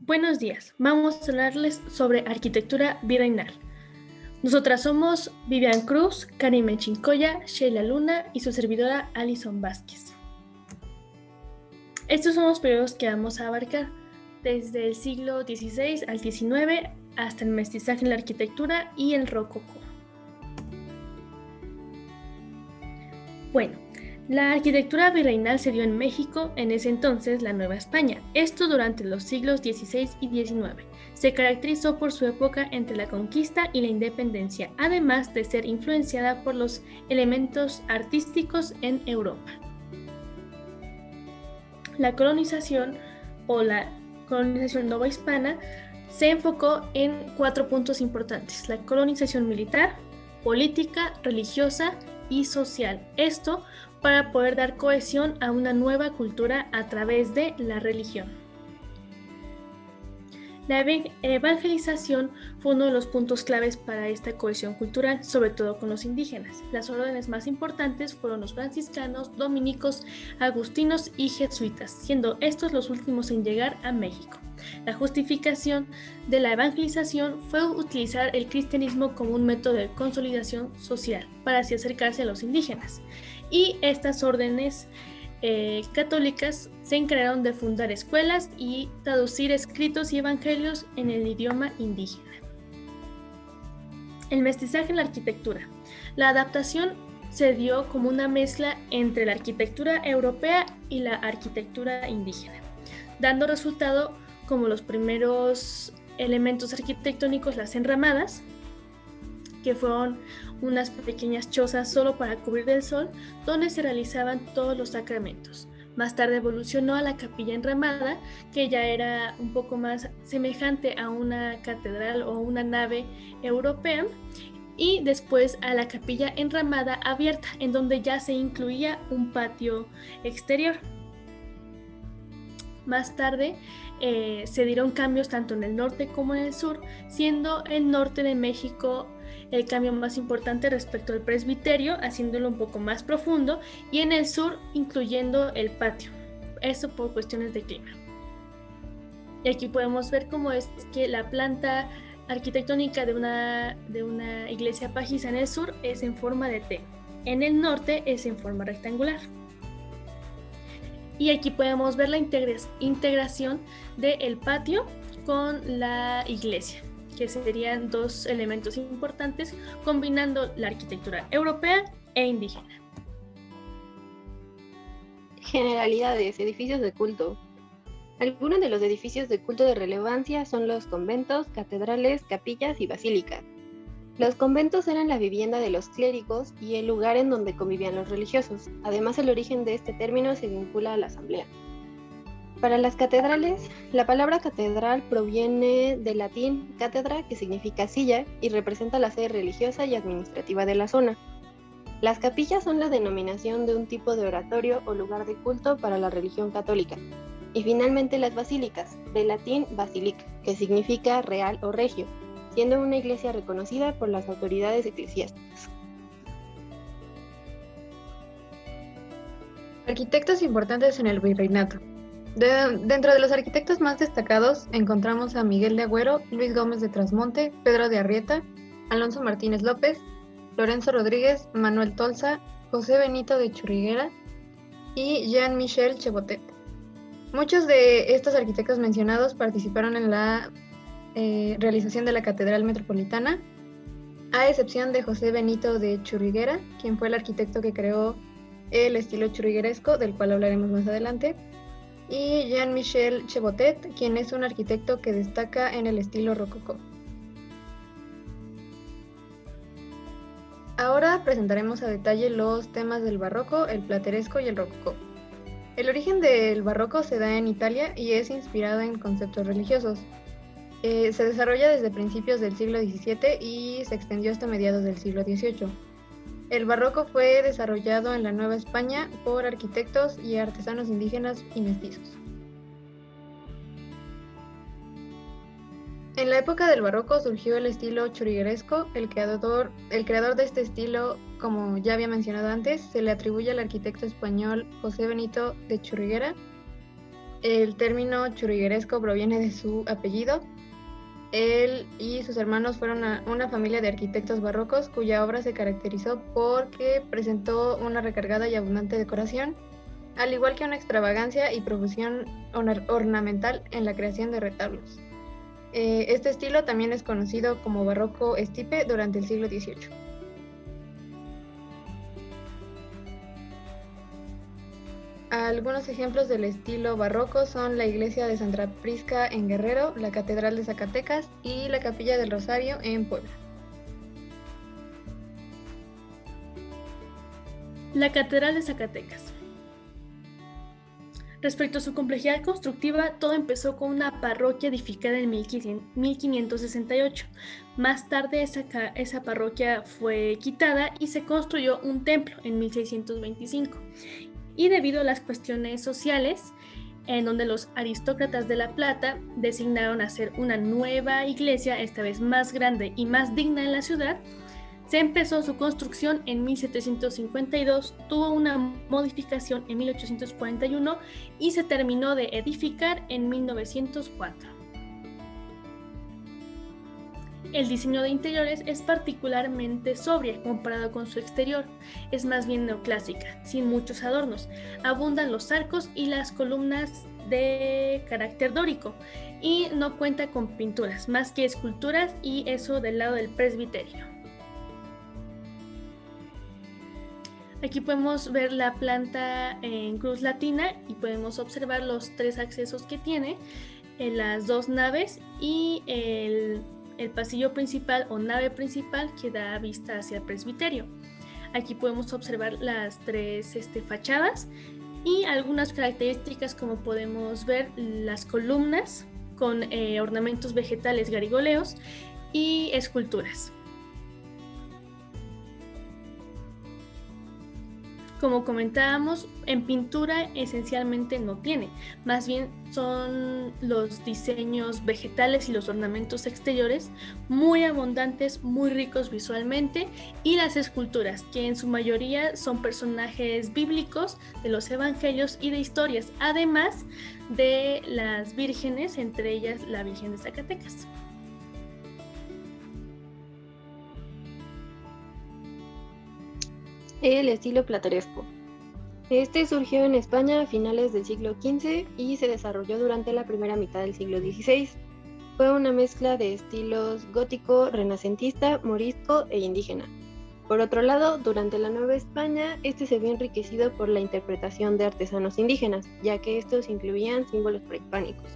Buenos días, vamos a hablarles sobre arquitectura virreinal. Nosotras somos Vivian Cruz, Karime Chincoya, Sheila Luna y su servidora Alison Vázquez. Estos son los periodos que vamos a abarcar, desde el siglo XVI al XIX hasta el mestizaje en la arquitectura y el rococó. Bueno, la arquitectura virreinal se dio en México, en ese entonces la Nueva España, esto durante los siglos XVI y XIX. Se caracterizó por su época entre la conquista y la independencia, además de ser influenciada por los elementos artísticos en Europa. La colonización o la colonización novohispana se enfocó en 4 puntos importantes: la colonización militar, política, religiosa y social. Esto para poder dar cohesión a una nueva cultura a través de la religión. La evangelización fue uno de los puntos claves para esta cohesión cultural, sobre todo con los indígenas. Las órdenes más importantes fueron los franciscanos, dominicos, agustinos y jesuitas, siendo estos los últimos en llegar a México. La justificación de la evangelización fue utilizar el cristianismo como un método de consolidación social para así acercarse a los indígenas. Y estas órdenes católicas se encargaron de fundar escuelas y traducir escritos y evangelios en el idioma indígena. El mestizaje en la arquitectura. La adaptación se dio como una mezcla entre la arquitectura europea y la arquitectura indígena, dando resultado como los primeros elementos arquitectónicos, las enramadas, que fueron unas pequeñas chozas solo para cubrir del sol, donde se realizaban todos los sacramentos. Más tarde evolucionó a la capilla enramada, que ya era un poco más semejante a una catedral o una nave europea, y después a la capilla enramada abierta, en donde ya se incluía un patio exterior. Más tarde se dieron cambios tanto en el norte como en el sur, siendo el norte de México el cambio más importante respecto al presbiterio, haciéndolo un poco más profundo, y en el sur incluyendo el patio, eso por cuestiones de clima. Y aquí podemos ver cómo es que la planta arquitectónica de una iglesia pajiza en el sur es en forma de T, en el norte es en forma rectangular. Y aquí podemos ver la integración del patio con la iglesia, que serían 2 elementos importantes combinando la arquitectura europea e indígena. Generalidades, edificios de culto. Algunos de los edificios de culto de relevancia son los conventos, catedrales, capillas y basílicas. Los conventos eran la vivienda de los clérigos y el lugar en donde convivían los religiosos. Además, el origen de este término se vincula a la asamblea. Para las catedrales, la palabra catedral proviene del latín cátedra, que significa silla, y representa la sede religiosa y administrativa de la zona. Las capillas son la denominación de un tipo de oratorio o lugar de culto para la religión católica. Y finalmente las basílicas, del latín basilic, que significa real o regio, siendo una iglesia reconocida por las autoridades eclesiásticas. Arquitectos importantes en el virreinato. Dentro de los arquitectos más destacados encontramos a Miguel de Agüero, Luis Gómez de Trasmonte, Pedro de Arrieta, Alonso Martínez López, Lorenzo Rodríguez, Manuel Tolsa, José Benito de Churriguera y Jean-Michel Chebotet. Muchos de estos arquitectos mencionados participaron en la realización de la Catedral Metropolitana, a excepción de José Benito de Churriguera, quien fue el arquitecto que creó el estilo churrigueresco, del cual hablaremos más adelante, y Jean-Michel Chebotet, quien es un arquitecto que destaca en el estilo rococó. Ahora presentaremos a detalle los temas del barroco, el plateresco y el rococó. El origen del barroco se da en Italia y es inspirado en conceptos religiosos. Se desarrolla desde principios del siglo XVII y se extendió hasta mediados del siglo XVIII. El barroco fue desarrollado en la Nueva España por arquitectos y artesanos indígenas y mestizos. En la época del barroco surgió el estilo churrigueresco. El creador de este estilo, como ya había mencionado antes, se le atribuye al arquitecto español José Benito de Churriguera, El término churrigueresco proviene de su apellido. Él y sus hermanos fueron una familia de arquitectos barrocos cuya obra se caracterizó porque presentó una recargada y abundante decoración, al igual que una extravagancia y profusión ornamental en la creación de retablos. Este estilo también es conocido como barroco estípe durante el siglo XVIII. Algunos ejemplos del estilo barroco son la iglesia de Santa Prisca en Guerrero, la catedral de Zacatecas y la capilla del Rosario en Puebla. La catedral de Zacatecas. Respecto a su complejidad constructiva, todo empezó con una parroquia edificada en 1568. Más tarde esa parroquia fue quitada y se construyó un templo en 1625. Y debido a las cuestiones sociales, en donde los aristócratas de La Plata designaron hacer una nueva iglesia, esta vez más grande y más digna en la ciudad, se empezó su construcción en 1752, tuvo una modificación en 1841 y se terminó de edificar en 1904. El diseño de interiores es particularmente sobria comparado con su exterior, es más bien neoclásica, sin muchos adornos. Abundan los arcos y las columnas de carácter dórico y no cuenta con pinturas, más que esculturas, y eso del lado del presbiterio. Aquí podemos ver la planta en cruz latina y podemos observar los 3 accesos que tiene, las 2 naves y el pasillo principal o nave principal que da vista hacia el presbiterio. Aquí podemos observar las 3 fachadas y algunas características, como podemos ver las columnas con ornamentos vegetales garigoleos y esculturas. Como comentábamos, en pintura esencialmente no tiene, más bien son los diseños vegetales y los ornamentos exteriores muy abundantes, muy ricos visualmente, y las esculturas, que en su mayoría son personajes bíblicos de los evangelios y de historias, además de las vírgenes, entre ellas la Virgen de Zacatecas. El estilo plateresco. Este surgió en España a finales del siglo XV y se desarrolló durante la primera mitad del siglo XVI. Fue una mezcla de estilos gótico, renacentista, morisco e indígena. Por otro lado, durante la Nueva España, este se vio enriquecido por la interpretación de artesanos indígenas, ya que estos incluían símbolos prehispánicos.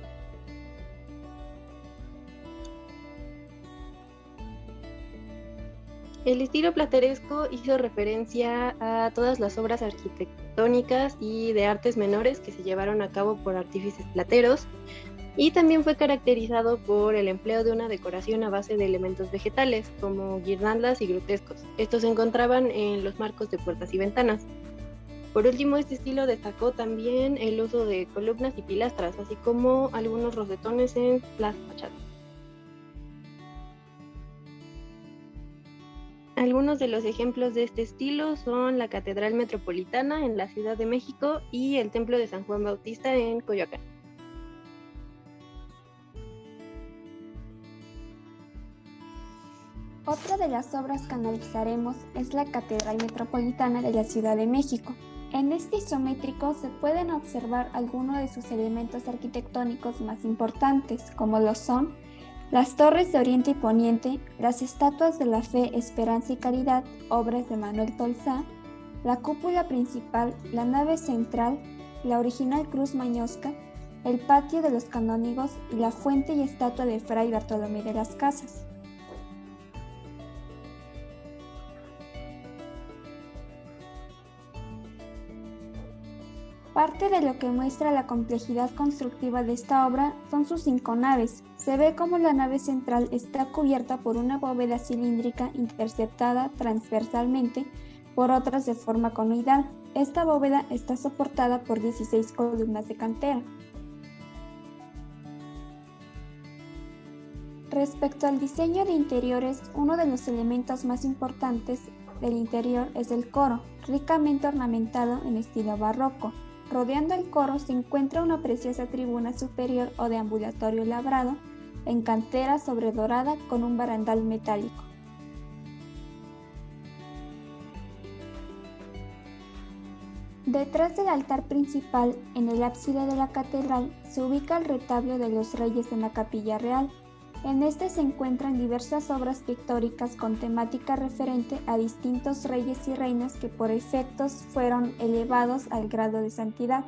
El estilo plateresco hizo referencia a todas las obras arquitectónicas y de artes menores que se llevaron a cabo por artífices plateros, y también fue caracterizado por el empleo de una decoración a base de elementos vegetales, como guirnaldas y grutescos. Estos se encontraban en los marcos de puertas y ventanas. Por último, este estilo destacó también el uso de columnas y pilastras, así como algunos rosetones en las fachadas. Algunos de los ejemplos de este estilo son la Catedral Metropolitana en la Ciudad de México y el Templo de San Juan Bautista en Coyoacán. Otra de las obras que analizaremos es la Catedral Metropolitana de la Ciudad de México. En este isométrico se pueden observar algunos de sus elementos arquitectónicos más importantes, como lo son las torres de Oriente y Poniente, las estatuas de la Fe, Esperanza y Caridad, obras de Manuel Tolsá, la cúpula principal, la nave central, la original cruz mañosca, el patio de los canónigos y la fuente y estatua de Fray Bartolomé de las Casas. Parte de lo que muestra la complejidad constructiva de esta obra son sus 5 naves. Se ve como la nave central está cubierta por una bóveda cilíndrica interceptada transversalmente por otras de forma conoidal. Esta bóveda está soportada por 16 columnas de cantera. Respecto al diseño de interiores, uno de los elementos más importantes del interior es el coro, ricamente ornamentado en estilo barroco. Rodeando el coro se encuentra una preciosa tribuna superior o deambulatorio labrado en cantera sobredorada con un barandal metálico. Detrás del altar principal, en el ábside de la catedral, se ubica el retablo de los reyes en la capilla real. En este se encuentran diversas obras pictóricas con temática referente a distintos reyes y reinas que por efectos fueron elevados al grado de santidad.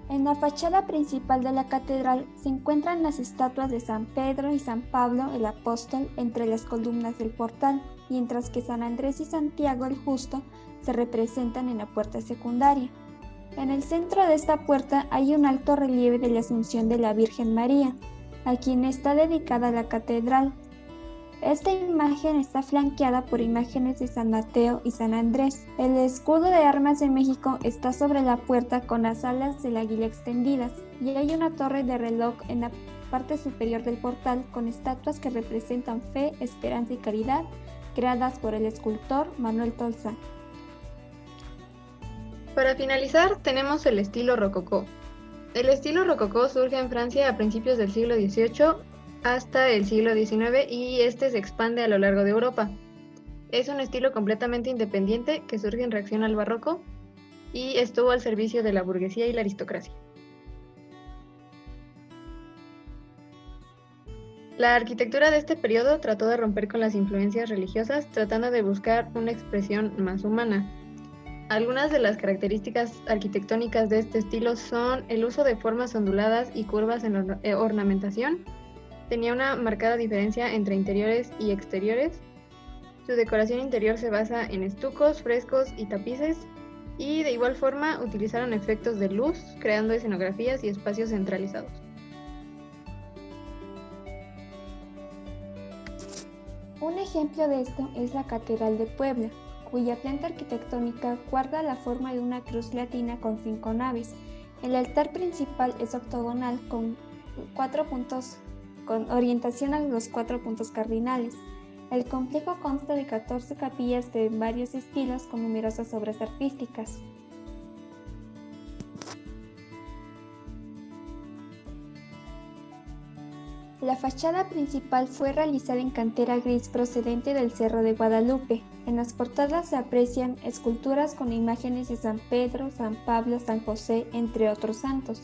En la fachada principal de la catedral se encuentran las estatuas de San Pedro y San Pablo el Apóstol entre las columnas del portal, mientras que San Andrés y Santiago el Justo se representan en la puerta secundaria. En el centro de esta puerta hay un alto relieve de la Asunción de la Virgen María, a quien está dedicada la catedral. Esta imagen está flanqueada por imágenes de San Mateo y San Andrés. El escudo de armas de México está sobre la puerta con las alas del águila extendidas, y hay una torre de reloj en la parte superior del portal con estatuas que representan fe, esperanza y caridad, creadas por el escultor Manuel Tolsá. Para finalizar, tenemos el estilo rococó. El estilo rococó surge en Francia a principios del siglo XVIII hasta el siglo XIX y este se expande a lo largo de Europa. Es un estilo completamente independiente que surge en reacción al barroco y estuvo al servicio de la burguesía y la aristocracia. La arquitectura de este periodo trató de romper con las influencias religiosas, tratando de buscar una expresión más humana. Algunas de las características arquitectónicas de este estilo son el uso de formas onduladas y curvas en la ornamentación. Tenía una marcada diferencia entre interiores y exteriores. Su decoración interior se basa en estucos, frescos y tapices, y de igual forma utilizaron efectos de luz, creando escenografías y espacios centralizados. Un ejemplo de esto es la Catedral de Puebla, cuya planta arquitectónica guarda la forma de una cruz latina con 5 naves. El altar principal es octogonal con 4 puntos con orientación a los 4 puntos cardinales. El complejo consta de 14 capillas de varios estilos con numerosas obras artísticas. La fachada principal fue realizada en cantera gris procedente del Cerro de Guadalupe. En las portadas se aprecian esculturas con imágenes de San Pedro, San Pablo, San José, entre otros santos.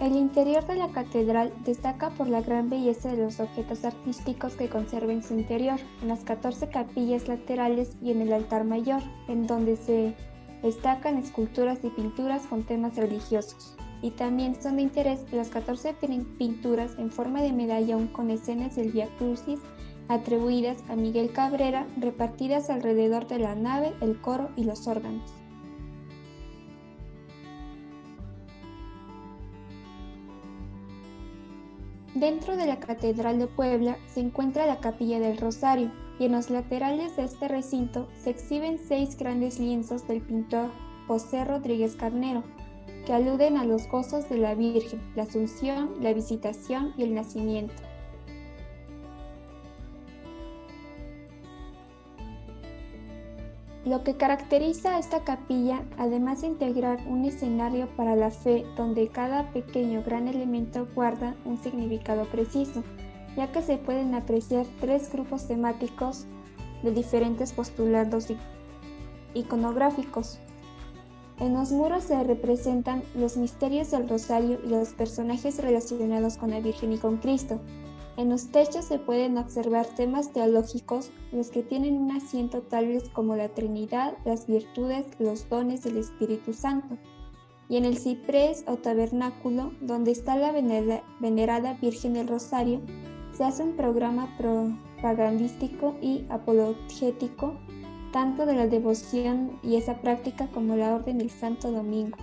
El interior de la catedral destaca por la gran belleza de los objetos artísticos que conserva en su interior, en las 14 capillas laterales y en el altar mayor, en donde se destacan esculturas y pinturas con temas religiosos. Y también son de interés las 14 pinturas en forma de medalla aún con escenas del Vía Crucis atribuidas a Miguel Cabrera, repartidas alrededor de la nave, el coro y los órganos. Dentro de la Catedral de Puebla se encuentra la Capilla del Rosario, y en los laterales de este recinto se exhiben 6 grandes lienzos del pintor José Rodríguez Carnero, que aluden a los gozos de la Virgen, la Asunción, la Visitación y el Nacimiento. Lo que caracteriza a esta capilla, además de integrar un escenario para la fe donde cada pequeño gran elemento guarda un significado preciso, ya que se pueden apreciar 3 grupos temáticos de diferentes postulados iconográficos. En los muros se representan los misterios del Rosario y los personajes relacionados con la Virgen y con Cristo. En los techos se pueden observar temas teológicos, los que tienen un asiento tales como la Trinidad, las virtudes, los dones del Espíritu Santo. Y en el ciprés o tabernáculo, donde está la venerada Virgen del Rosario, se hace un programa propagandístico y apologético, tanto de la devoción y esa práctica como la Orden del Santo Domingo.